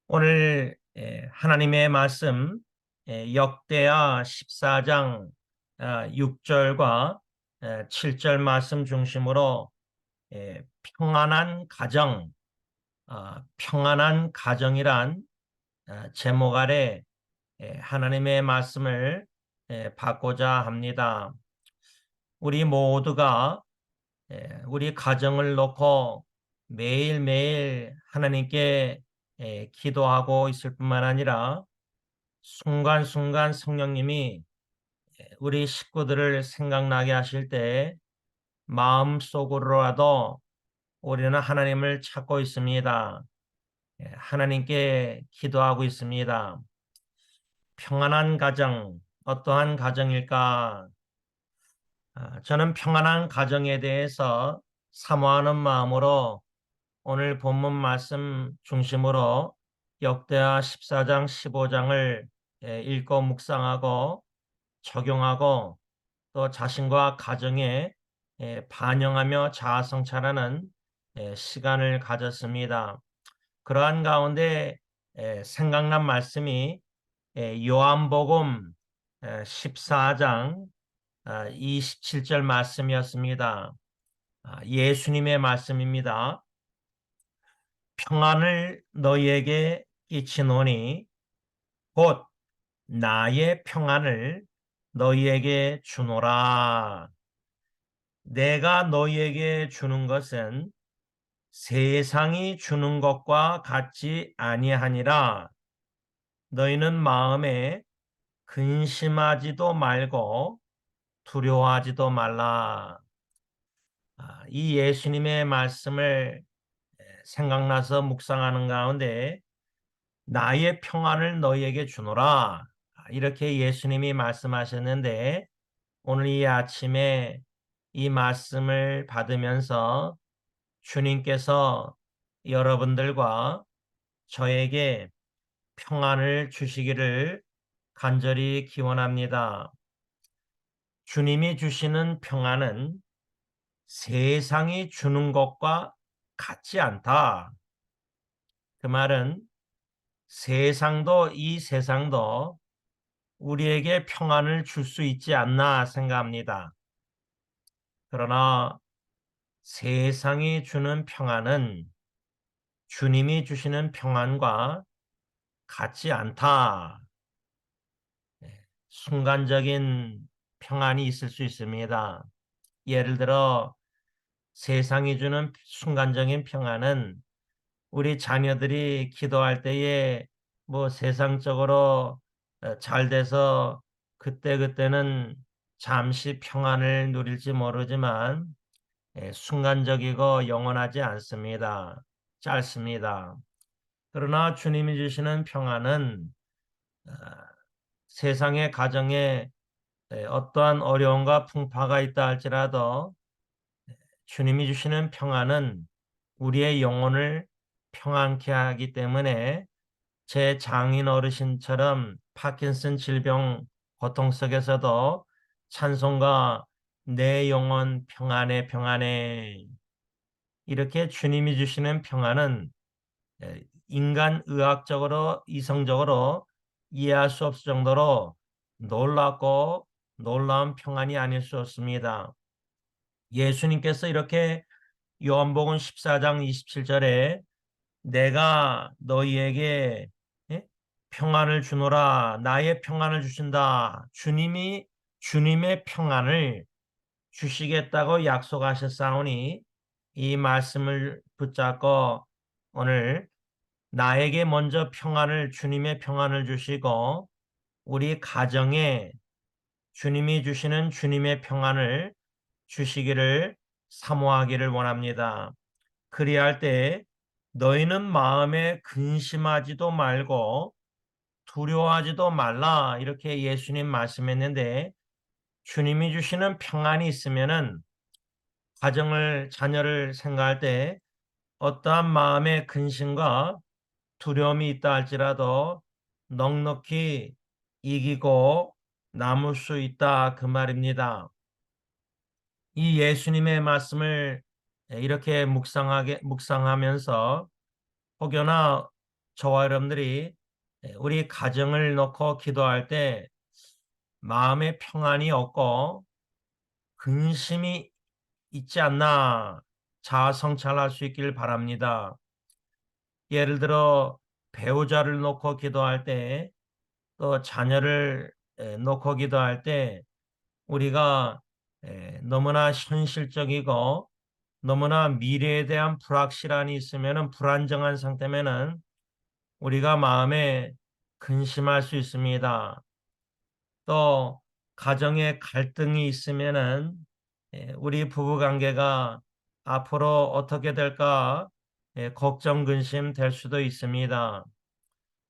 오늘 하나님의 말씀 역대하 14장 6절과 7절 말씀 중심으로 평안한 가정, 평안한 가정이란 제목 아래 하나님의 말씀을 받고자 합니다. 우리 모두가 우리 가정을 놓고 매일매일 하나님께 기도하고 있을 뿐만 아니라 순간순간 성령님이 우리 식구들을 생각나게 하실 때 마음속으로라도 우리는 하나님을 찾고 있습니다. 하나님께 기도하고 있습니다. 평안한 가정, 어떠한 가정일까? 저는 평안한 가정에 대해서 사모하는 마음으로 오늘 본문 말씀 중심으로 역대하 14장, 15장을 읽고 묵상하고 적용하고 또 자신과 가정에 반영하며 자아성찰하는 시간을 가졌습니다. 그러한 가운데 생각난 말씀이 요한복음 14장 27절 말씀이었습니다. 예수님의 말씀입니다. 평안을 너희에게 끼치노니 곧 나의 평안을 너희에게 주노라. 내가 너희에게 주는 것은 세상이 주는 것과 같지 아니하니라. 너희는 마음에 근심하지도 말고 두려워하지도 말라. 이 예수님의 말씀을 생각나서 묵상하는 가운데 나의 평안을 너희에게 주노라. 이렇게 예수님이 말씀하셨는데 오늘 이 아침에 이 말씀을 받으면서 주님께서 여러분들과 저에게 평안을 주시기를 간절히 기원합니다. 주님이 주시는 평안은 세상이 주는 것과 같지 않다. 그 말은 세상도 이 세상도 우리에게 평안을 줄 수 있지 않나 생각합니다. 그러나 세상이 주는 평안은 주님이 주시는 평안과 같지 않다. 순간적인 평안이 있을 수 있습니다. 예를 들어 세상이 주는 순간적인 평안은 우리 자녀들이 기도할 때에 뭐 세상적으로 잘 돼서 그때는 잠시 평안을 누릴지 모르지만 순간적이고 영원하지 않습니다. 짧습니다. 그러나 주님이 주시는 평안은 어, 세상의 가정에 어떠한 어려움과 풍파가 있다 할지라도 주님이 주시는 평안은 우리의 영혼을 평안케 하기 때문에 제 장인 어르신처럼 파킨슨 질병 고통 속에서도 찬송가 내 영혼 평안해 평안해 이렇게 주님이 주시는 평안은 인간 의학적으로 이성적으로 이해할 수 없을 정도로 놀랍고 놀라운 평안이 아닐 수 없습니다. 예수님께서 이렇게 요한복음 14장 27절에 내가 너희에게 평안을 주노라 나의 평안을 주신다. 주님이 주님의 평안을 주시겠다고 약속하셨사오니 이 말씀을 붙잡고 오늘 나에게 먼저 평안을 주님의 평안을 주시고 우리 가정에 주님이 주시는 주님의 평안을 주시기를 사모하기를 원합니다. 그리할 때 너희는 마음에 근심하지도 말고 두려워하지도 말라 이렇게 예수님 말씀했는데 주님이 주시는 평안이 있으면은 가정을 자녀를 생각할 때 어떠한 마음의 근심과 두려움이 있다 할지라도 넉넉히 이기고 남을 수 있다 그 말입니다. 이 예수님의 말씀을 이렇게 묵상하면서 혹여나 저와 여러분들이 우리 가정을 놓고 기도할 때 마음의 평안이 없고 근심이 있지 않나 자아성찰할 수 있기를 바랍니다. 예를 들어 배우자를 놓고 기도할 때, 또 자녀를 놓고 기도할 때 우리가 너무나 현실적이고 너무나 미래에 대한 불확실함이 있으면은, 불안정한 상태면은 우리가 마음에 근심할 수 있습니다. 또 가정에 갈등이 있으면은 우리 부부 관계가 앞으로 어떻게 될까 걱정 근심 될 수도 있습니다.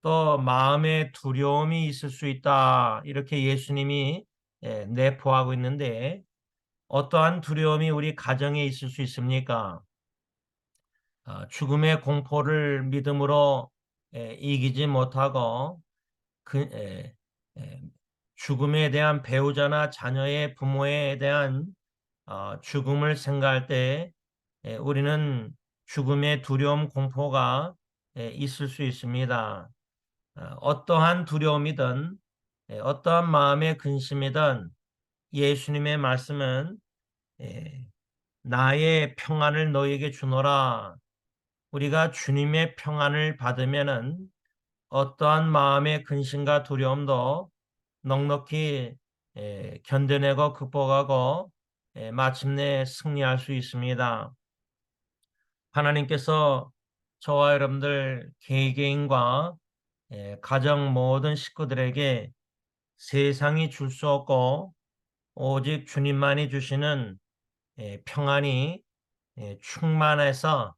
또 마음에 두려움이 있을 수 있다, 이렇게 예수님이 내포하고 있는데, 어떠한 두려움이 우리 가정에 있을 수 있습니까? 죽음의 공포를 믿음으로 이기지 못하고 그 죽음에 대한, 배우자나 자녀의, 부모에 대한 죽음을 생각할 때 우리는 죽음의 두려움, 공포가 있을 수 있습니다. 어떠한 두려움이든 어떠한 마음의 근심이든 예수님의 말씀은 나의 평안을 너에게 주노라. 우리가 주님의 평안을 받으면은 어떠한 마음의 근심과 두려움도 넉넉히 견뎌내고 극복하고 마침내 승리할 수 있습니다. 하나님께서 저와 여러분들 개개인과 가정 모든 식구들에게 세상이 줄 수 없고 오직 주님만이 주시는 평안이 충만해서,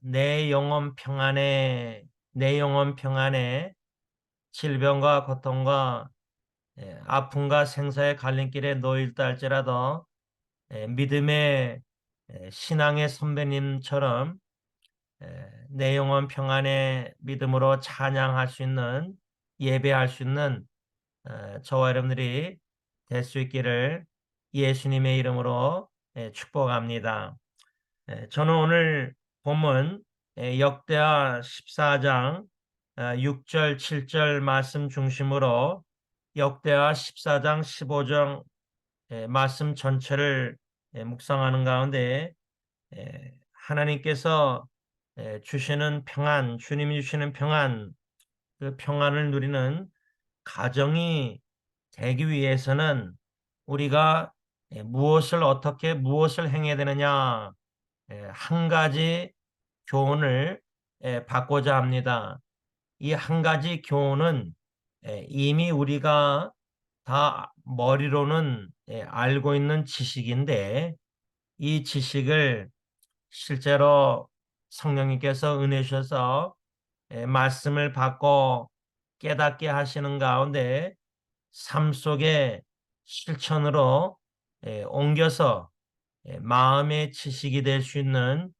내 영혼 평안에 질병과 고통과 아픔과 생사의 갈림길에 놓일다 할지라도 믿음의 신앙의 선배님처럼 내 영혼 평안에 믿음으로 찬양할 수 있는, 예배할 수 있는 저와 여러분들이 될 수 있기를 예수님의 이름으로 축복합니다. 저는 오늘 본문 역대하 14장 6절 7절 말씀 중심으로 역대하 14장 15장 말씀 전체를 묵상하는 가운데 하나님께서 주시는 평안, 주님이 주시는 평안, 그 평안을 누리는 가정이 되기 위해서는 우리가 무엇을 행해야 되느냐, 한 가지 교훈을 받고자 합니다. 이 한 가지 교훈은 이미 우리가 다 머리로는 알고 있는 지식인데, 이 지식을 실제로 성령님께서 은혜 주셔서 말씀을 받고 깨닫게 하시는 가운데 삶 속에 실천으로 옮겨서 마음의 지식이 될 수 있는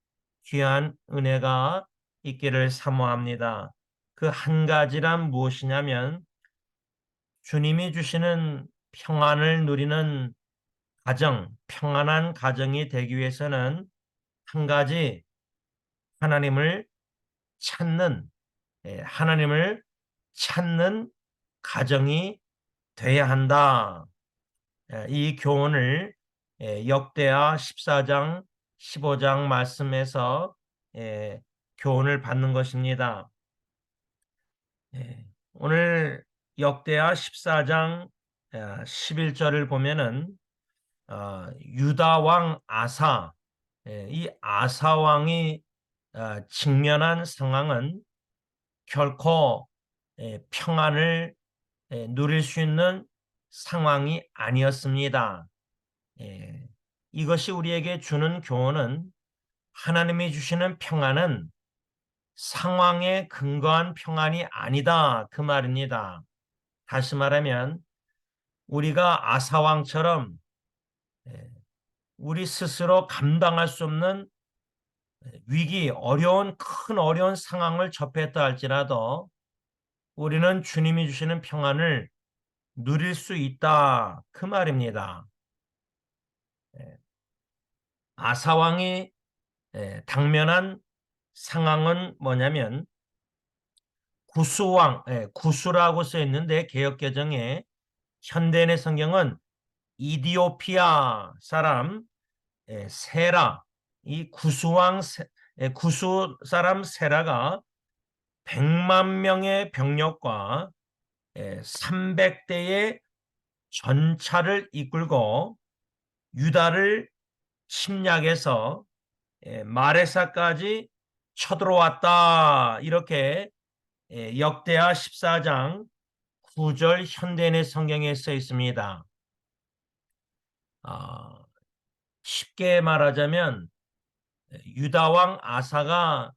귀한 은혜가 있기를 사모합니다. 그 한 가지란 무엇이냐면, 주님이 주시는 평안을 누리는 가정, 평안한 가정이 되기 위해서는 한 가지, 하나님을 찾는, 하나님을 찾는 가정이 돼야 한다. 이 교훈을 역대하 14장, 15장 말씀에서 교훈을 받는 것입니다. 오늘 역대하 14장 11절을 보면은 유다 왕 아사, 이 아사 왕이 직면한 상황은 결코 평안을 누릴 수 있는 상황이 아니었습니다. 이것이 우리에게 주는 교훈은, 하나님이 주시는 평안은 상황에 근거한 평안이 아니다, 그 말입니다. 다시 말하면 우리가 아사왕처럼 우리 스스로 감당할 수 없는 위기, 큰 어려운 상황을 접했다 할지라도 우리는 주님이 주시는 평안을 누릴 수 있다, 그 말입니다. 아사왕이 당면한 상황은 뭐냐면, 구수왕, 구수라고 써 있는데 개역개정에 현대인의 성경은 이디오피아 사람 세라, 이 구수 사람 세라가 100만 명의 병력과 300대의 전차를 이끌고 유다를 침략해서 마레사까지 쳐들어왔다. 이렇게 역대하 14장 9절 현대인의 성경에 써 있습니다. 쉽게 말하자면 유다 왕 아사가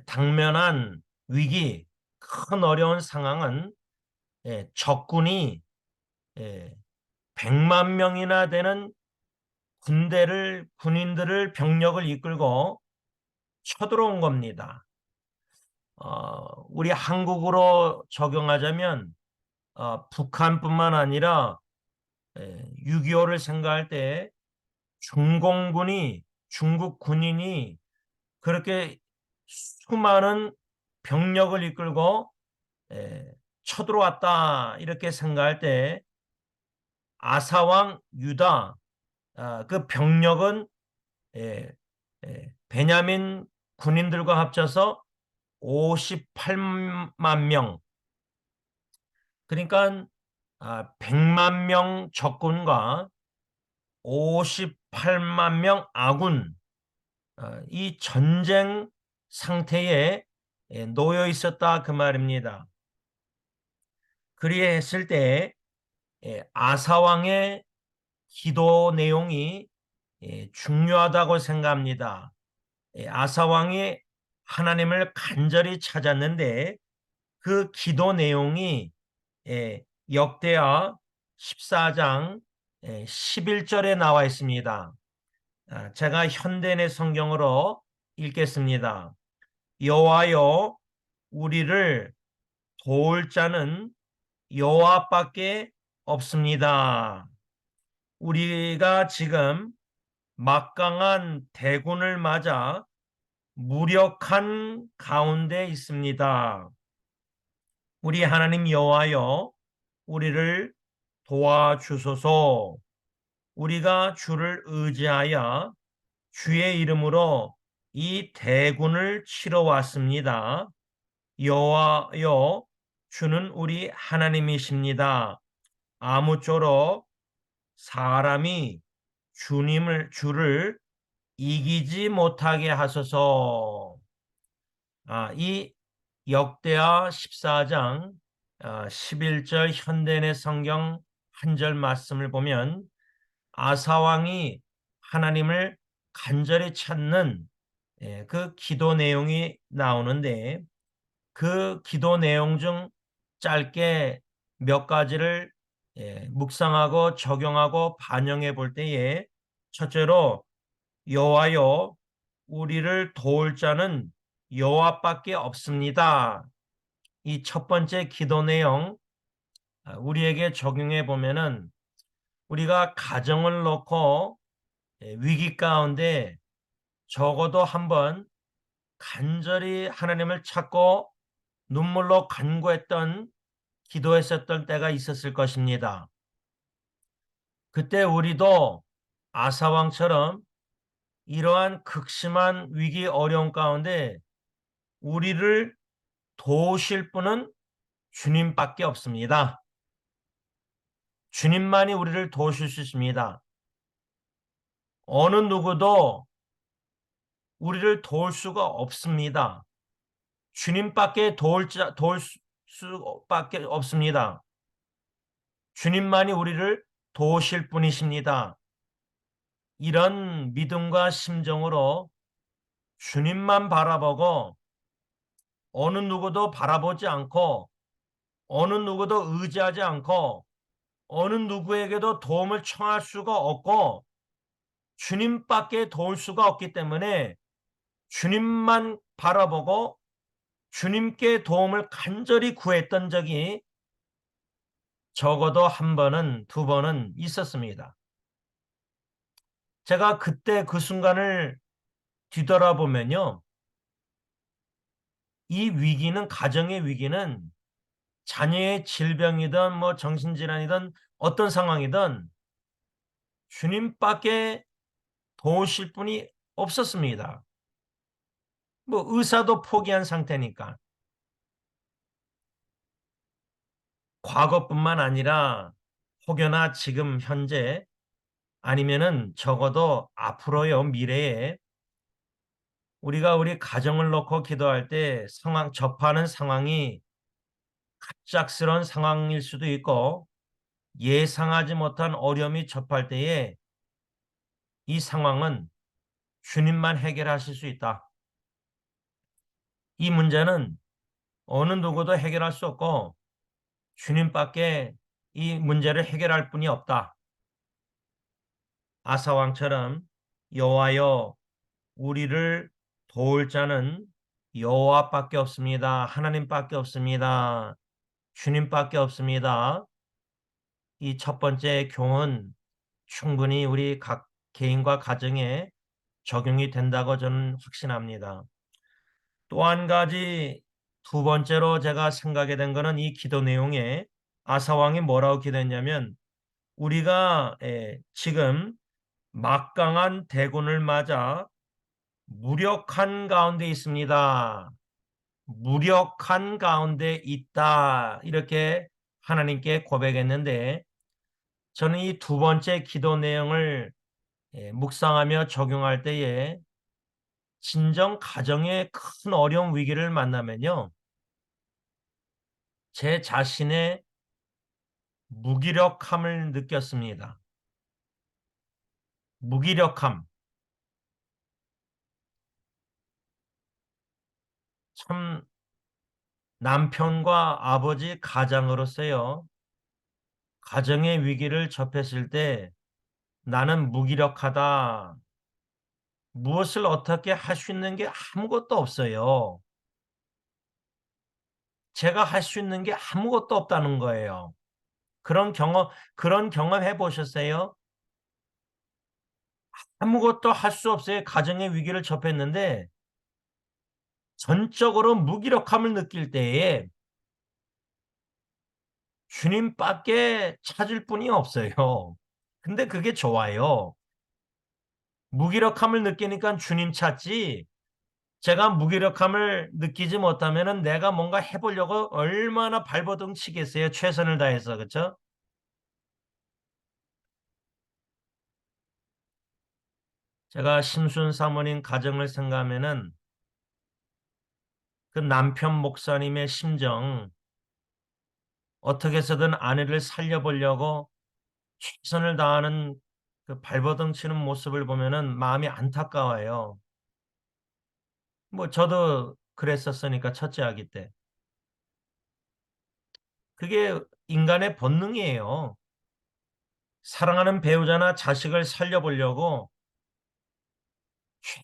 당면한 위기, 큰 어려운 상황은 적군이 100만 명이나 되는 군인들을 병력을 이끌고 쳐들어온 겁니다. 우리 한국으로 적용하자면 북한뿐만 아니라 6.25를 생각할 때 중국 군인이 그렇게 수많은 병력을 이끌고 쳐들어왔다 이렇게 생각할 때 아사왕 유다 그 병력은 베냐민 군인들과 합쳐서 58만 명, 그러니까 100만 명 적군과 58만 명 아군, 이 전쟁 상태에 놓여 있었다 그 말입니다. 그리했을 때 아사왕의 기도 내용이 중요하다고 생각합니다. 아사왕이 하나님을 간절히 찾았는데 그 기도 내용이 역대하 14장 11절에 나와 있습니다. 제가 현대인의 성경으로 읽겠습니다. 여호와여, 우리를 도울 자는 여호와밖에 없습니다. 우리가 지금 막강한 대군을 맞아 무력한 가운데 있습니다. 우리 하나님 여호와여, 우리를 도와주소서. 우리가 주를 의지하여 주의 이름으로 이 대군을 치러 왔습니다. 여호와여, 주는 우리 하나님이십니다. 아무쪼록 사람이 주를 이기지 못하게 하소서. 이 역대하 14장 11절 현대인의 성경 한 절 말씀을 보면 아사왕이 하나님을 간절히 찾는 그 기도 내용이 나오는데 그 기도 내용 중 짧게 몇 가지를 묵상하고 적용하고 반영해 볼 때에 첫째로 여호와여, 우리를 도울 자는 여호와밖에 없습니다. 이 첫 번째 기도 내용 우리에게 적용해 보면은 우리가 가정을 놓고 위기 가운데 적어도 한번 간절히 하나님을 찾고 눈물로 간구했던 기도했었던 때가 있었을 것입니다. 그때 우리도 아사왕처럼 이러한 극심한 위기 어려움 가운데 우리를 도우실 분은 주님밖에 없습니다. 주님만이 우리를 도우실 수 있습니다. 어느 누구도 우리를 도울 수가 없습니다. 주님밖에 도울 수밖에 없습니다. 주님만이 우리를 도우실 분이십니다. 이런 믿음과 심정으로 주님만 바라보고 어느 누구도 바라보지 않고 어느 누구도 의지하지 않고 어느 누구에게도 도움을 청할 수가 없고 주님밖에 도울 수가 없기 때문에 주님만 바라보고 주님께 도움을 간절히 구했던 적이 적어도 한 번은 두 번은 있었습니다. 제가 그때 그 순간을 뒤돌아보면요. 이 위기는, 가정의 위기는 자녀의 질병이든 뭐 정신질환이든 어떤 상황이든 주님밖에 도우실 분이 없었습니다. 뭐 의사도 포기한 상태니까. 과거뿐만 아니라 혹여나 지금 현재 아니면은 적어도 앞으로요, 미래에 우리가 우리 가정을 놓고 기도할 때 접하는 상황이 갑작스러운 상황일 수도 있고 예상하지 못한 어려움이 접할 때에 이 상황은 주님만 해결하실 수 있다. 이 문제는 어느 누구도 해결할 수 없고 주님밖에 이 문제를 해결할 분이 없다. 아사왕처럼 여호와여 우리를 도울 자는 여호와밖에 없습니다. 하나님밖에 없습니다. 주님밖에 없습니다. 이 첫 번째 교훈 충분히 우리 각 개인과 가정에 적용이 된다고 저는 확신합니다. 또 한 가지 두 번째로 제가 생각이 된 거는 이 기도 내용에 아사왕이 뭐라고 기도했냐면 우리가 지금 막강한 대군을 맞아 무력한 가운데 있습니다. 무력한 가운데 있다. 이렇게 하나님께 고백했는데 저는 이 두 번째 기도 내용을 묵상하며 적용할 때에 진정 가정의 큰 어려운 위기를 만나면요. 제 자신의 무기력함을 느꼈습니다. 무기력함. 참 남편과 아버지 가장으로서요. 가정의 위기를 접했을 때 나는 무기력하다. 무엇을 어떻게 할 수 있는 게 아무것도 없어요. 제가 할 수 있는 게 아무것도 없다는 거예요. 그런 경험 해보셨어요? 아무것도 할 수 없어요. 가정의 위기를 접했는데 전적으로 무기력함을 느낄 때에 주님밖에 찾을 분이 없어요. 근데 그게 좋아요. 무기력함을 느끼니까 주님 찾지. 제가 무기력함을 느끼지 못하면은 내가 뭔가 해보려고 얼마나 발버둥 치겠어요. 최선을 다해서. 그렇죠? 제가 심순 사모님 가정을 생각하면은 그 남편 목사님의 심정 어떻게 해서든 아내를 살려보려고 최선을 다하는 그 발버둥 치는 모습을 보면은 마음이 안타까워요. 뭐 저도 그랬었으니까 첫째 아기 때. 그게 인간의 본능이에요. 사랑하는 배우자나 자식을 살려보려고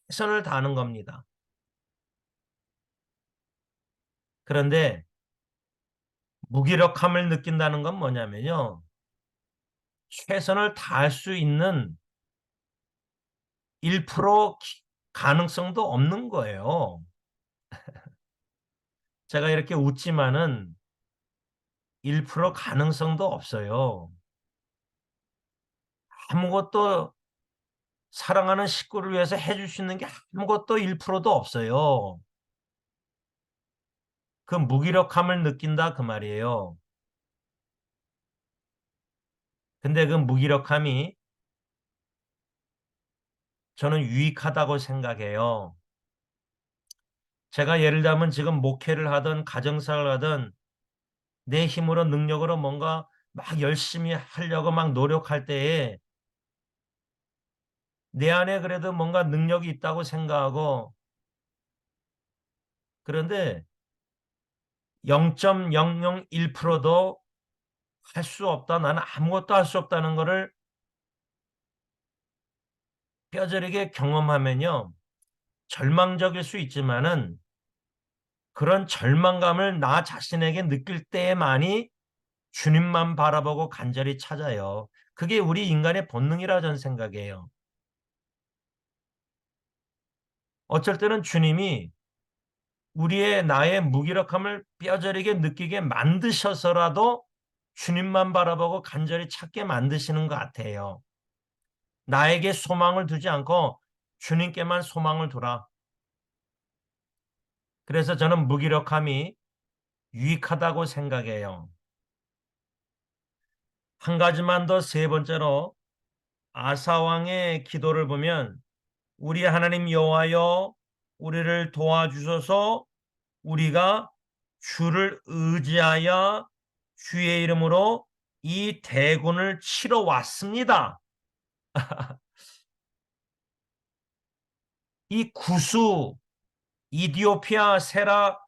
최선을 다하는 겁니다. 그런데 무기력함을 느낀다는 건 뭐냐면요. 최선을 다할 수 있는 1% 가능성도 없는 거예요. 제가 이렇게 웃지만은 1% 가능성도 없어요. 아무것도 사랑하는 식구를 위해서 해줄 수 있는 게 아무것도 1%도 없어요. 그 무기력함을 느낀다 그 말이에요. 근데 그 무기력함이 저는 유익하다고 생각해요. 제가 예를 들면 지금 목회를 하든 가정사를 하든 내 힘으로 능력으로 뭔가 막 열심히 하려고 막 노력할 때에 내 안에 그래도 뭔가 능력이 있다고 생각하고 그런데 0.001%도 할 수 없다. 나는 아무것도 할 수 없다는 것을 뼈저리게 경험하면요. 절망적일 수 있지만은 그런 절망감을 나 자신에게 느낄 때에만이 주님만 바라보고 간절히 찾아요. 그게 우리 인간의 본능이라 저는 생각해요. 어쩔 때는 주님이 나의 무기력함을 뼈저리게 느끼게 만드셔서라도 주님만 바라보고 간절히 찾게 만드시는 것 같아요. 나에게 소망을 두지 않고 주님께만 소망을 두라. 그래서 저는 무기력함이 유익하다고 생각해요. 한 가지만 더 세 번째로 아사왕의 기도를 보면 우리 하나님 여호와여 우리를 도와주소서 우리가 주를 의지하여 주의 이름으로 이 대군을 치러 왔습니다. 이 구수 이디오피아 세라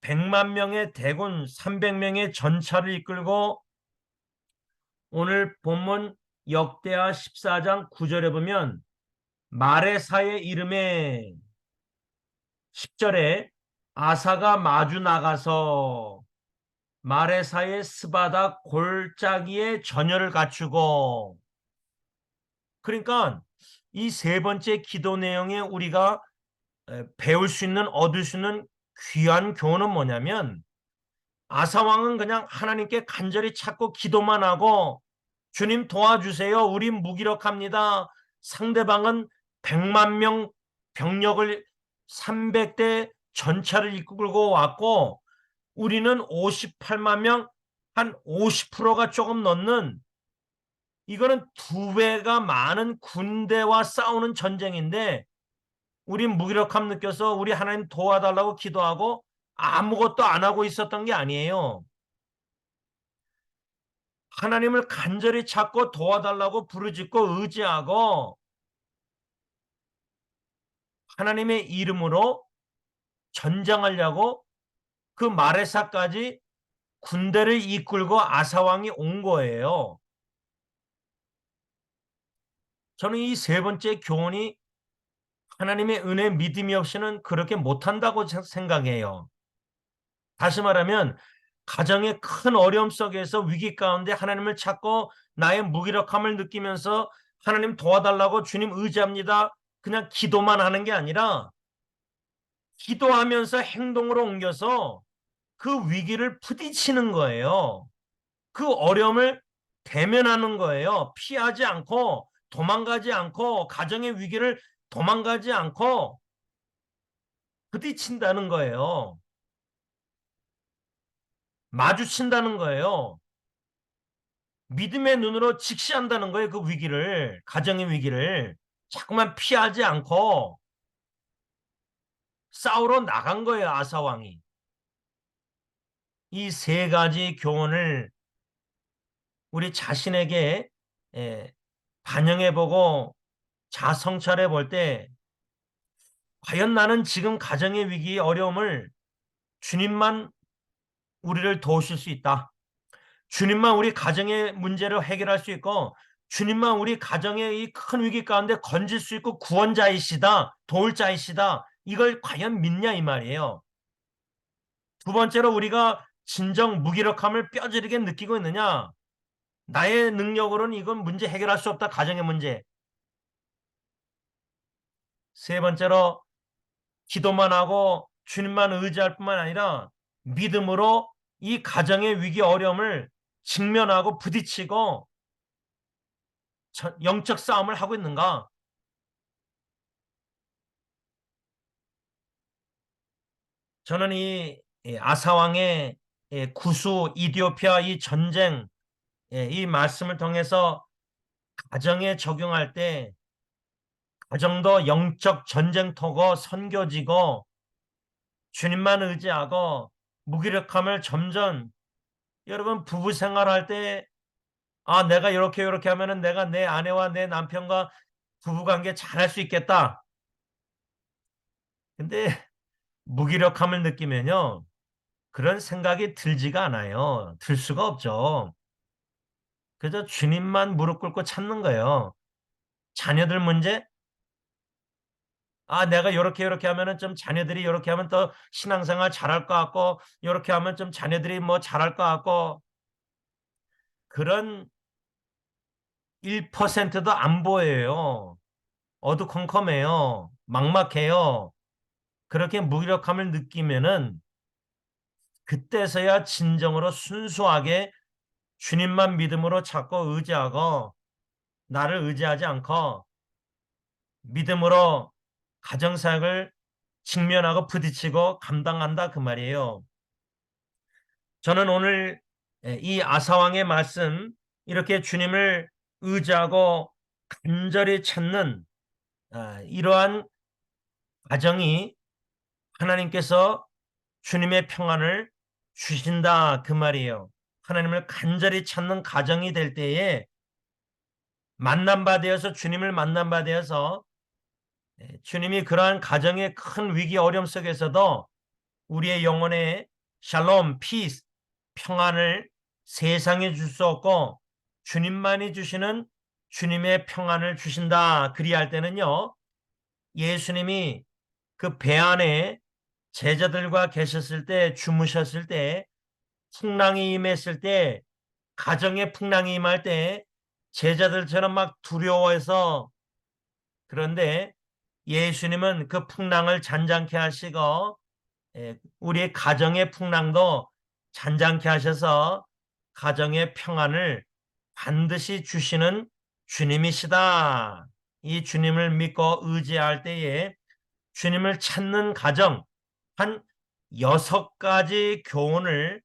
100만 명의 대군 300명의 전차를 이끌고 오늘 본문 역대하 14장 9절에 보면 마레사의 이름에 10절에 아사가 마주 나가서 마레사의 스바다 골짜기에 전열을 갖추고 그러니까 이 세 번째 기도 내용에 우리가 배울 수 있는 얻을 수 있는 귀한 교훈은 뭐냐면 아사왕은 그냥 하나님께 간절히 찾고 기도만 하고 주님 도와주세요. 우린 무기력합니다. 상대방은 100만 명 병력을 300대 전차를 이끌고 왔고 우리는 58만 명, 한 50%가 조금 넘는 이거는 두 배가 많은 군대와 싸우는 전쟁인데 우린 무기력함 느껴서 우리 하나님 도와달라고 기도하고 아무것도 안 하고 있었던 게 아니에요. 하나님을 간절히 찾고 도와달라고 부르짖고 의지하고 하나님의 이름으로 전쟁하려고 그 마레사까지 군대를 이끌고 아사왕이 온 거예요. 저는 이 세 번째 교훈이 하나님의 은혜 믿음이 없이는 그렇게 못한다고 생각해요. 다시 말하면 가정의 큰 어려움 속에서 위기 가운데 하나님을 찾고 나의 무기력함을 느끼면서 하나님 도와달라고 주님 의지합니다. 그냥 기도만 하는 게 아니라 기도하면서 행동으로 옮겨서 그 위기를 부딪히는 거예요. 그 어려움을 대면하는 거예요. 피하지 않고 도망가지 않고 가정의 위기를 도망가지 않고 부딪힌다는 거예요. 마주친다는 거예요. 믿음의 눈으로 직시한다는 거예요. 그 위기를, 가정의 위기를. 자꾸만 피하지 않고 싸우러 나간 거예요. 아사왕이. 이 세 가지 교훈을 우리 자신에게 반영해보고 자성찰해 볼 때 과연 나는 지금 가정의 위기, 어려움을 주님만 우리를 도우실 수 있다. 주님만 우리 가정의 문제를 해결할 수 있고 주님만 우리 가정의 이 큰 위기 가운데 건질 수 있고 구원자이시다. 도울 자이시다. 이걸 과연 믿냐 이 말이에요. 두 번째로 우리가 진정 무기력함을 뼈저리게 느끼고 있느냐. 나의 능력으로는 이건 문제 해결할 수 없다. 가정의 문제. 세 번째로 기도만 하고 주님만 의지할 뿐만 아니라 믿음으로 이 가정의 위기 어려움을 직면하고 부딪히고 영적 싸움을 하고 있는가? 저는 이 아사왕의 구수 이디오피아 이 전쟁 이 말씀을 통해서 가정에 적용할 때 가정도 영적 전쟁터고 선교지고 주님만 의지하고 무기력함을 점점 여러분 부부 생활할 때 내가 이렇게 하면은 내가 내 아내와 내 남편과 부부관계 잘할 수 있겠다. 근데 무기력함을 느끼면요. 그런 생각이 들지가 않아요. 들 수가 없죠. 그래서 주님만 무릎 꿇고 찾는 거예요. 자녀들 문제? 내가 이렇게 하면은 좀 자녀들이 이렇게 하면 더 신앙생활 잘할 것 같고, 이렇게 하면 좀 자녀들이 뭐 잘할 것 같고, 그런 1%도 안 보여요. 어두컴컴해요. 막막해요. 그렇게 무기력함을 느끼면은 그때서야 진정으로 순수하게 주님만 믿음으로 찾고 의지하고 나를 의지하지 않고 믿음으로 가정사역을 직면하고 부딪히고 감당한다 그 말이에요. 저는 오늘 이 아사왕의 말씀 이렇게 주님을 의지하고 간절히 찾는 이러한 과정이 하나님께서 주님의 평안을 주신다 그 말이에요. 하나님을 간절히 찾는 가정이 될 때에 만남 받아서 주님을 만남 받아서 주님이 그러한 가정의 큰 위기 어려움 속에서도 우리의 영혼에 샬롬, 피스, 평안을 세상에 줄 수 없고 주님만이 주시는 주님의 평안을 주신다. 그리할 때는요. 예수님이 그 배 안에 제자들과 계셨을 때 주무셨을 때 풍랑이 임했을 때 가정에 풍랑이 임할 때 제자들처럼 막 두려워해서 그런데 예수님은 그 풍랑을 잔잔케 하시고 우리의 가정의 풍랑도 잔잔케 하셔서 가정의 평안을 반드시 주시는 주님이시다. 이 주님을 믿고 의지할 때에 주님을 찾는 가정 한 6가지 교훈을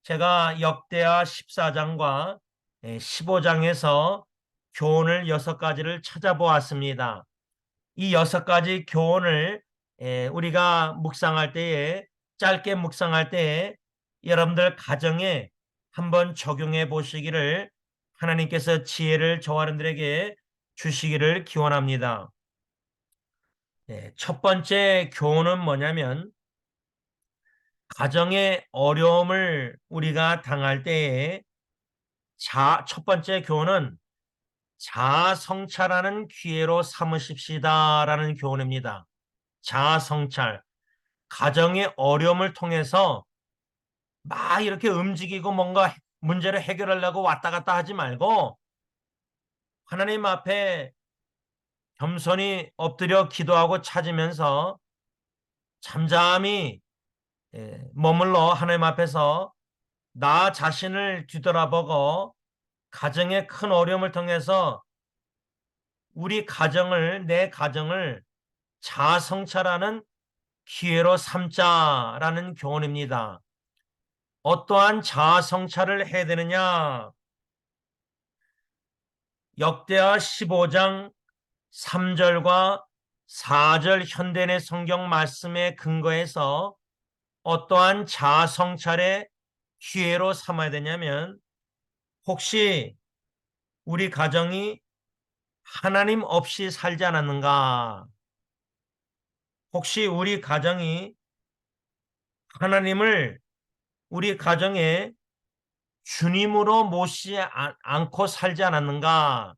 제가 역대하 14장과 15장에서 교훈을 6가지를 찾아보았습니다. 이 6가지 교훈을 우리가 묵상할 때에 짧게 묵상할 때에 여러분들 가정에 한번 적용해 보시기를 하나님께서 지혜를 저와 여러분들에게 주시기를 기원합니다. 첫 번째 교훈은 뭐냐면 가정의 어려움을 우리가 당할 때에 첫 번째 교훈은 자아성찰하는 기회로 삼으십시다라는 교훈입니다. 자아성찰. 가정의 어려움을 통해서 막 이렇게 움직이고 뭔가 문제를 해결하려고 왔다 갔다 하지 말고 하나님 앞에 겸손히 엎드려 기도하고 찾으면서 잠잠히 머물러 하나님 앞에서 나 자신을 뒤돌아보고 가정의 큰 어려움을 통해서 내 가정을 자아성찰하는 기회로 삼자라는 교훈입니다. 어떠한 자아성찰을 해야 되느냐? 역대하 15장 3절과 4절 현대인의 성경 말씀에 근거해서 어떠한 자아성찰의 기회로 삼아야 되냐면 혹시 우리 가정이 하나님 없이 살지 않았는가? 혹시 우리 가정이 하나님을 우리 가정에 주님으로 모시지 않고 살지 않았는가?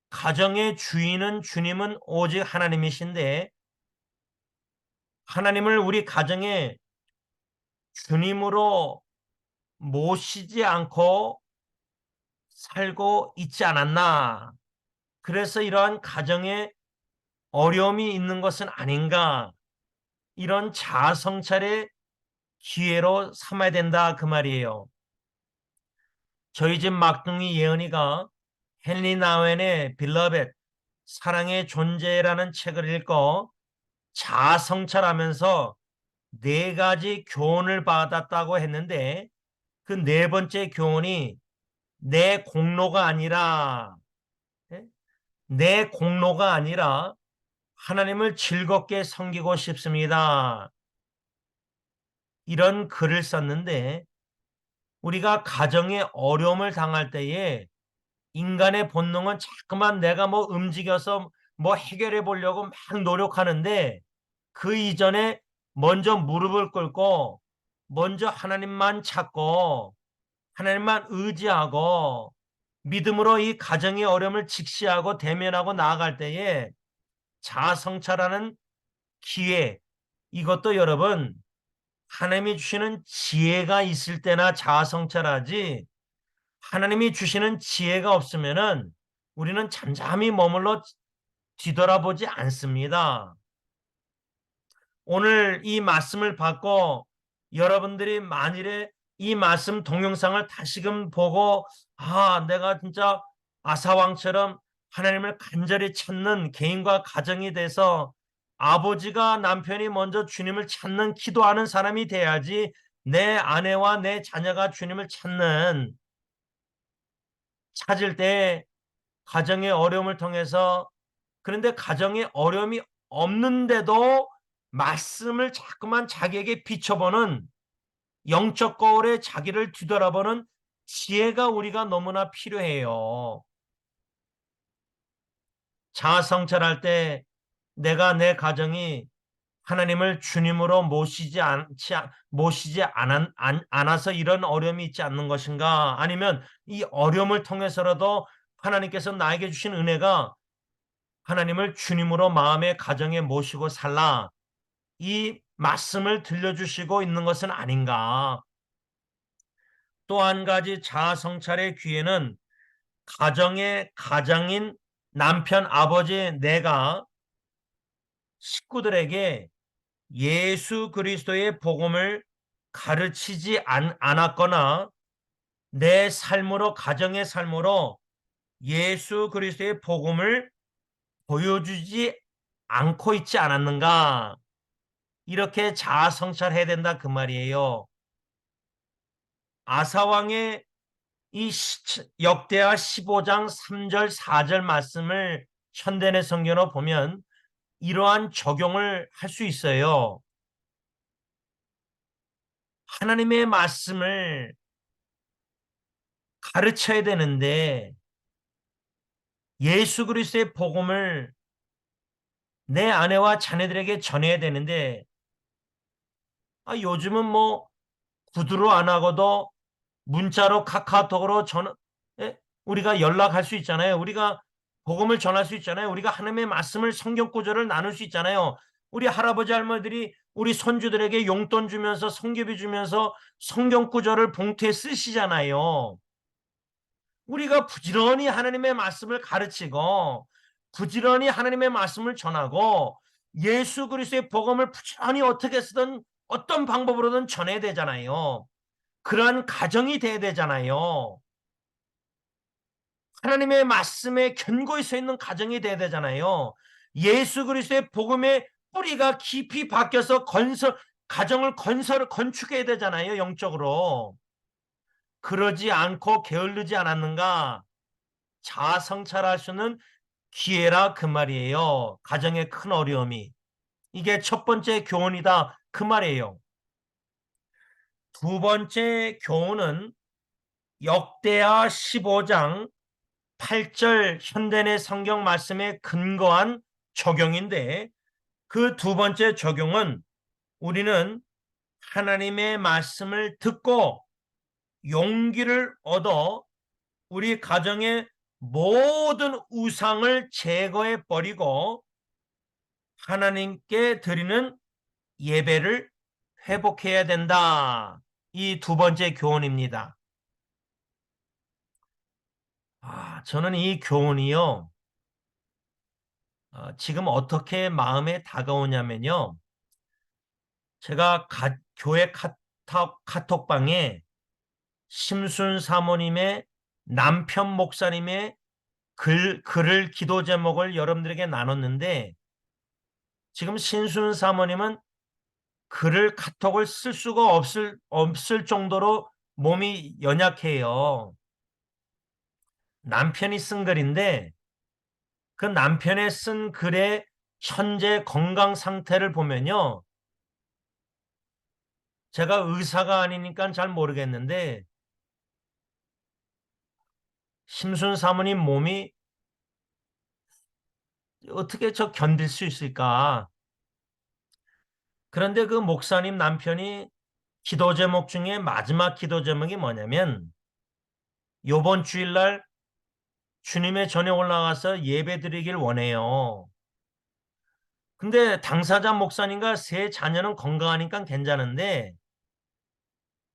가정의 주인은 주님은 오직 하나님이신데 하나님을 우리 가정에 주님으로 모시지 않고 살고 있지 않았나? 그래서 이러한 가정에 어려움이 있는 것은 아닌가? 이런 자아성찰의 기회로 삼아야 된다 그 말이에요. 저희 집 막둥이 예은이가 헨리 나웬의 빌러벳 사랑의 존재라는 책을 읽고 자아성찰하면서 4가지 교훈을 받았다고 했는데 그 4번째 교훈이 내 공로가 아니라 내 공로가 아니라 하나님을 즐겁게 섬기고 싶습니다. 이런 글을 썼는데 우리가 가정의 어려움을 당할 때에 인간의 본능은 자꾸만 내가 뭐 움직여서 뭐 해결해 보려고 막 노력하는데 그 이전에 먼저 무릎을 꿇고 먼저 하나님만 찾고 하나님만 의지하고 믿음으로 이 가정의 어려움을 직시하고 대면하고 나아갈 때에 자아성찰하는 기회 이것도 여러분 하나님이 주시는 지혜가 있을 때나 자아성찰하지 하나님이 주시는 지혜가 없으면은 우리는 잠잠히 머물러 뒤돌아보지 않습니다. 오늘 이 말씀을 받고 여러분들이 만일에 이 말씀 동영상을 다시금 보고 내가 진짜 아사왕처럼 하나님을 간절히 찾는 개인과 가정이 돼서 아버지가 남편이 먼저 주님을 찾는 기도하는 사람이 돼야지 내 아내와 내 자녀가 주님을 찾을 때 가정의 어려움을 통해서 그런데 가정에 어려움이 없는데도 말씀을 자꾸만 자기에게 비춰보는 영적 거울에 자기를 뒤돌아보는 지혜가 우리가 너무나 필요해요. 자아성찰할 때 내가 내 가정이 하나님을 주님으로 모시지 않아서 이런 어려움이 있지 않는 것인가? 아니면 이 어려움을 통해서라도 하나님께서 나에게 주신 은혜가 하나님을 주님으로 마음의 가정에 모시고 살라. 이 말씀을 들려주시고 있는 것은 아닌가. 또 한 가지 자아 성찰의 기회는 가정의 가장인 남편, 아버지, 내가 식구들에게 예수 그리스도의 복음을 가르치지 않았거나 내 삶으로, 가정의 삶으로 예수 그리스도의 복음을 보여주지 않고 있지 않았는가. 이렇게 자아 성찰해야 된다 그 말이에요. 아사왕의 이 역대하 15장 3절 4절 말씀을 현대의 성경으로 보면 이러한 적용을 할 수 있어요. 하나님의 말씀을 가르쳐야 되는데 예수 그리스도의 복음을 내 아내와 자녀들에게 전해야 되는데 요즘은 뭐 구두로 안 하고도 문자로 카카오톡으로 우리가 연락할 수 있잖아요. 우리가 복음을 전할 수 있잖아요. 우리가 하나님의 말씀을 성경 구절을 나눌 수 있잖아요. 우리 할아버지 할머니들이 우리 손주들에게 용돈 주면서 성경비 주면서 성경 구절을 봉투에 쓰시잖아요. 우리가 부지런히 하나님의 말씀을 가르치고 부지런히 하나님의 말씀을 전하고 예수 그리스도의 복음을 부지런히 어떻게 쓰든 어떤 방법으로든 전해야 되잖아요. 그러한 가정이 돼야 되잖아요. 하나님의 말씀에 견고히 서 있는 가정이 돼야 되잖아요. 예수 그리스도의 복음의 뿌리가 깊이 박혀서 가정을 건축해야 되잖아요. 영적으로. 그러지 않고 게을르지 않았는가? 자아성찰할 수는 기회라 그 말이에요. 가정의 큰 어려움이. 이게 첫 번째 교훈이다 그 말이에요. 두 번째 교훈은 역대하 15장 8절 현대의 성경 말씀에 근거한 적용인데 그 두 번째 적용은 우리는 하나님의 말씀을 듣고 용기를 얻어 우리 가정의 모든 우상을 제거해 버리고 하나님께 드리는 예배를 회복해야 된다. 이 두 번째 교훈입니다. 저는 이 교훈이요. 지금 어떻게 마음에 다가오냐면요. 제가 교회 카톡방에 심순 사모님의 남편 목사님의 글을 기도 제목을 여러분들에게 나눴는데 지금 신순 사모님은 글을 카톡을 쓸 수가 없을 정도로 몸이 연약해요. 남편이 쓴 글인데 그 남편의 쓴 글의 현재 건강 상태를 보면요. 제가 의사가 아니니까 잘 모르겠는데 심순 사모님 몸이 어떻게 견딜 수 있을까? 그런데 그 목사님 남편이 기도 제목 중에 마지막 기도 제목이 뭐냐면 요번 주일날 주님의 전에 올라가서 예배 드리길 원해요. 근데 당사자 목사님과 세 자녀는 건강하니까 괜찮은데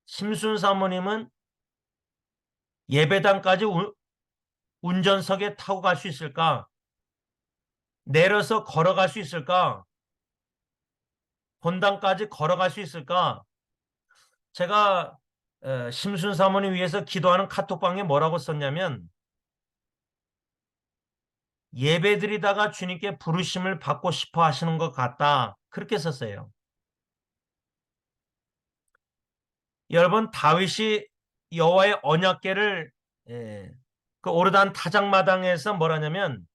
심순 사모님은 예배당까지 운전석에 타고 갈 수 있을까? 내려서 걸어갈 수 있을까? 본당까지 걸어갈 수 있을까? 제가 심순 사모님 위해서 기도하는 카톡방에 뭐라고 썼냐면, 예배드리다가 주님께 부르심을 받고 싶어 하시는 것 같다, 그렇게 썼어요. 여러분, 다윗이 여호와의 언약궤를 그 오르단 타작마당에서 뭐라냐면,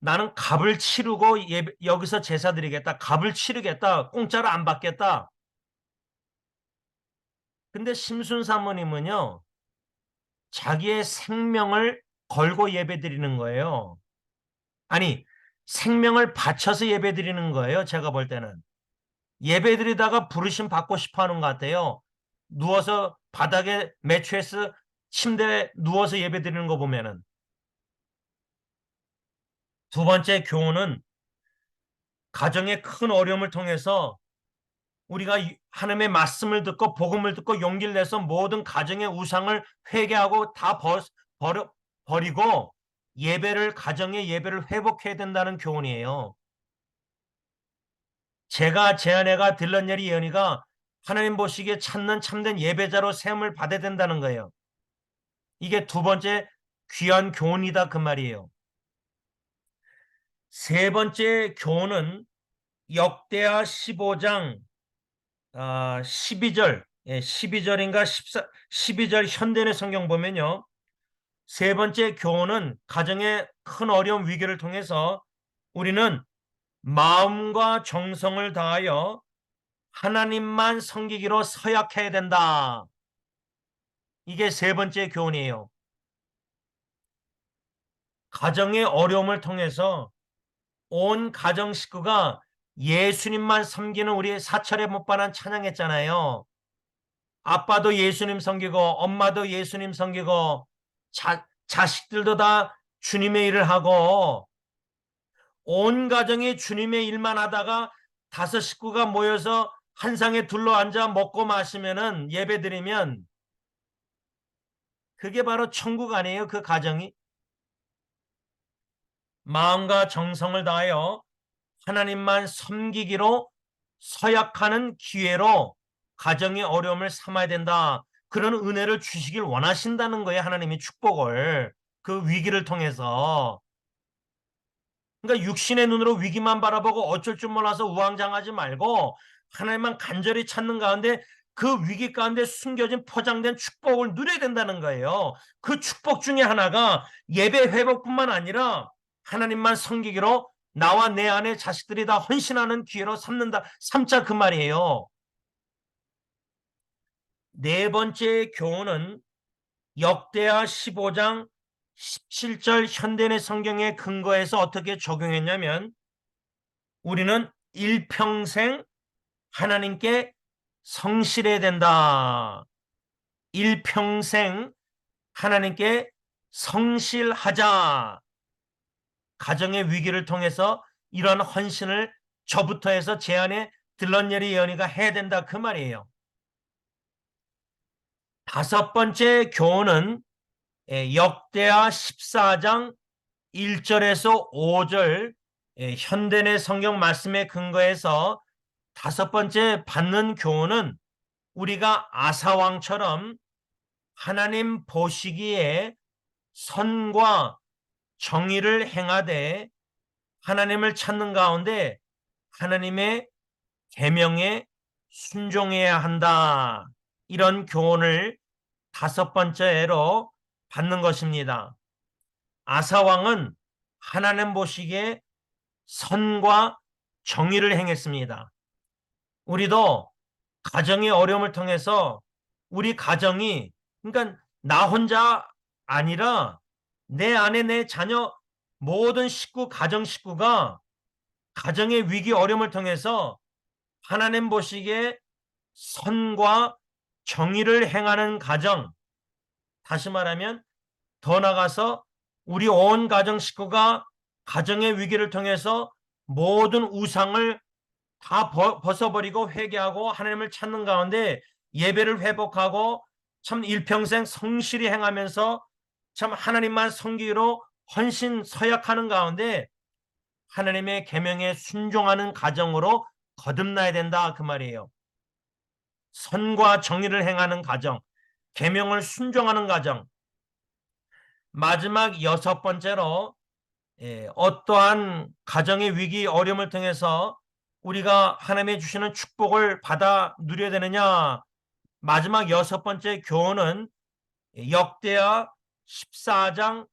나는 값을 치르고 여기서 제사 드리겠다, 값을 치르겠다, 공짜로 안 받겠다. 근데 심순 사모님은요, 자기의 생명을 걸고 예배드리는 거예요. 아니, 생명을 바쳐서 예배드리는 거예요. 제가 볼 때는. 예배드리다가 부르심 받고 싶어 하는 것 같아요. 누워서 바닥에 매트레스 침대에 누워서 예배드리는 거 보면은. 두 번째 교훈은, 가정의 큰 어려움을 통해서 우리가 하나님의 말씀을 듣고 복음을 듣고 용기를 내서 모든 가정의 우상을 회개하고 다 버리고 가정의 예배를 회복해야 된다는 교훈이에요. 제 아내가 들런예리 예언이가 하나님 보시기에 찾는 참된 예배자로 세움을 받아야 된다는 거예요. 이게 두 번째 귀한 교훈이다, 그 말이에요. 세 번째 교훈은 역대하 15장 12절, 12절인가 12절 현대의 성경 보면요. 세 번째 교훈은, 가정의 큰 어려움 위기를 통해서 우리는 마음과 정성을 다하여 하나님만 섬기기로 서약해야 된다. 이게 세 번째 교훈이에요. 가정의 어려움을 통해서 온 가정 식구가 예수님만 섬기는, 우리 사철에 못 반한 찬양했잖아요. 아빠도 예수님 섬기고 엄마도 예수님 섬기고 자식들도 다 주님의 일을 하고 온 가정이 주님의 일만 하다가 다섯 식구가 모여서 한 상에 둘러앉아 먹고 마시면은, 예배드리면, 그게 바로 천국 아니에요, 그 가정이? 마음과 정성을 다하여 하나님만 섬기기로 서약하는 기회로 가정의 어려움을 삼아야 된다. 그런 은혜를 주시길 원하신다는 거예요. 하나님이 축복을, 그 위기를 통해서. 그러니까 육신의 눈으로 위기만 바라보고 어쩔 줄 몰라서 우왕좌왕하지 말고 하나님만 간절히 찾는 가운데 그 위기 가운데 숨겨진 포장된 축복을 누려야 된다는 거예요. 그 축복 중에 하나가 예배 회복뿐만 아니라 하나님만 섬기기로 나와 내 안에 자식들이 다 헌신하는 기회로 삼자, 그 말이에요. 네 번째 교훈은 역대하 15장 17절 현대의 성경의 근거에서 어떻게 적용했냐면, 우리는 일평생 하나님께 성실해야 된다. 일평생 하나님께 성실하자. 가정의 위기를 통해서 이런 헌신을 저부터 해서 제 안에 들런예리 예언이가 해야 된다, 그 말이에요. 다섯 번째 교훈은 역대하 14장 1절에서 5절 현대의 성경 말씀에 근거해서 다섯 번째 받는 교훈은, 우리가 아사왕처럼 하나님 보시기에 선과 정의를 행하되 하나님을 찾는 가운데 하나님의 계명에 순종해야 한다. 이런 교훈을 다섯 번째로 받는 것입니다. 아사왕은 하나님 보시기에 선과 정의를 행했습니다. 우리도 가정의 어려움을 통해서 우리 가정이, 그러니까 나 혼자 아니라 내 아내, 내 자녀, 모든 가정 식구가 가정의 위기 어려움을 통해서 하나님 보시기에 선과 정의를 행하는 가정, 다시 말하면 더 나아가서 우리 온 가정 식구가 가정의 위기를 통해서 모든 우상을 다 벗어버리고 회개하고 하나님을 찾는 가운데 예배를 회복하고 참 일평생 성실히 행하면서 참 하나님만 섬기기로 헌신 서약하는 가운데 하나님의 계명에 순종하는 가정으로 거듭나야 된다 그 말이에요. 선과 정의를 행하는 가정, 계명을 순종하는 가정. 마지막 여섯 번째로 어떠한 가정의 위기 어려움을 통해서 우리가 하나님이 주시는 축복을 받아 누려야 되느냐. 마지막 여섯 번째 교훈은 역대하 14장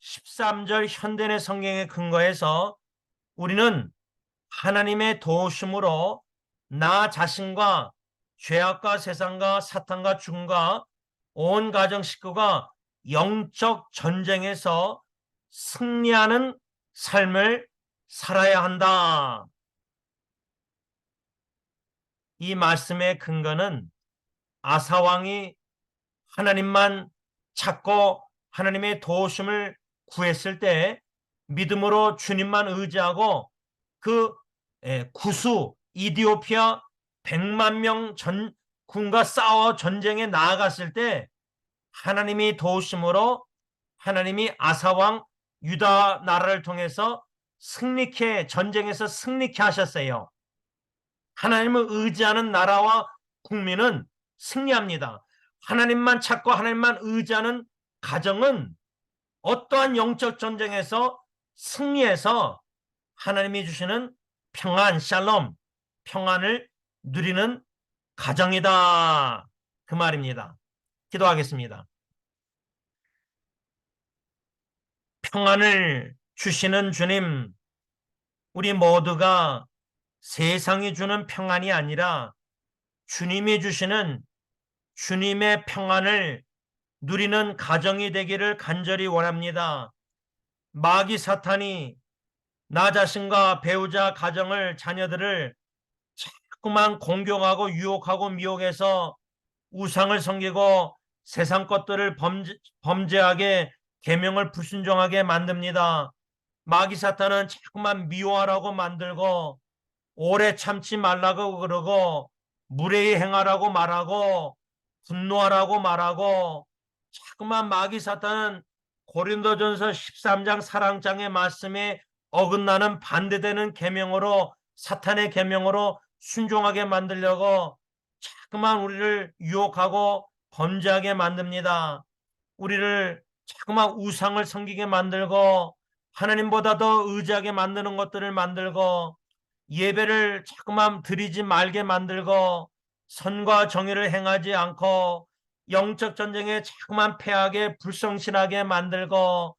13절 현대의 성경에 근거해서 우리는 하나님의 도우심으로 나 자신과 죄악과 세상과 사탄과 죽음과 온 가정 식구가 영적 전쟁에서 승리하는 삶을 살아야 한다. 이 말씀의 근거는 아사왕이 하나님만 찾고 하나님의 도우심을 구했을 때 믿음으로 주님만 의지하고 그 구수 이디오피아 100만 명 군과 싸워 전쟁에 나아갔을 때 하나님이 도우심으로 하나님이 아사왕 유다 나라를 통해서 전쟁에서 승리케 하셨어요. 하나님을 의지하는 나라와 국민은 승리합니다. 하나님만 찾고 하나님만 의지하는 가정은 어떠한 영적 전쟁에서 승리해서 하나님이 주시는 평안, 샬롬, 평안을 누리는 가정이다. 그 말입니다. 기도하겠습니다. 평안을 주시는 주님, 우리 모두가 세상이 주는 평안이 아니라 주님이 주시는 주님의 평안을 누리는 가정이 되기를 간절히 원합니다. 마귀 사탄이 나 자신과 배우자, 가정을, 자녀들을 자꾸만 공격하고 유혹하고 미혹해서 우상을 섬기고 세상 것들을 범죄하게 계명을 불순종하게 만듭니다. 마귀 사탄은 자꾸만 미워하라고 만들고 오래 참지 말라고 그러고 무례히 행하라고 말하고 분노하라고 말하고 자꾸만 마귀 사탄은 고린도전서 13장 사랑장의 말씀에 어긋나는 반대되는 계명으로 사탄의 계명으로 순종하게 만들려고 자꾸만 우리를 유혹하고 범죄하게 만듭니다. 우리를 자꾸만 우상을 섬기게 만들고 하나님보다 더 의지하게 만드는 것들을 만들고 예배를 자꾸만 드리지 말게 만들고 선과 정의를 행하지 않고 영적 전쟁에 자꾸만 패하게 불성실하게 만들고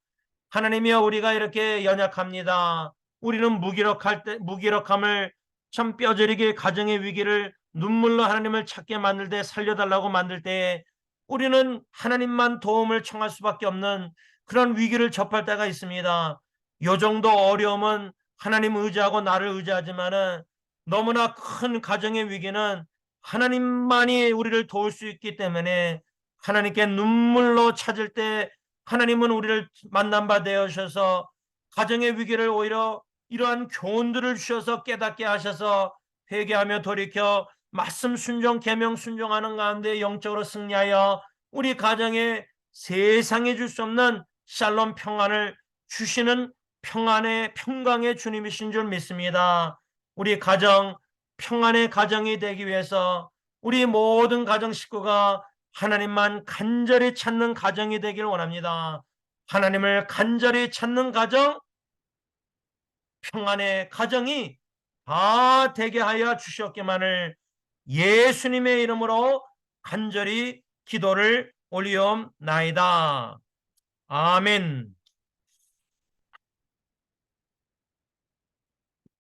하나님이여 우리가 이렇게 연약합니다. 우리는 무기력함을 참 뼈저리게 가정의 위기를 눈물로 하나님을 찾게 만들 때 살려달라고 만들 때 우리는 하나님만 도움을 청할 수밖에 없는 그런 위기를 접할 때가 있습니다. 요 정도 어려움은 하나님 의지하고 나를 의지하지만은 너무나 큰 가정의 위기는 하나님만이 우리를 도울 수 있기 때문에 하나님께 눈물로 찾을 때 하나님은 우리를 만난 바 되어셔서 가정의 위기를 오히려 이러한 교훈들을 주셔서 깨닫게 하셔서 회개하며 돌이켜 말씀 순종 계명 순종하는 가운데 영적으로 승리하여 우리 가정에 세상에 줄 수 없는 샬롬 평안을 주시는 평안의 평강의 주님이신 줄 믿습니다. 우리 가정 평안의 가정이 되기 위해서 우리 모든 가정 식구가 하나님만 간절히 찾는 가정이 되길 원합니다. 하나님을 간절히 찾는 가정, 평안의 가정이 다 되게 하여 주시옵기만을 예수님의 이름으로 간절히 기도를 올리옵나이다. 아멘.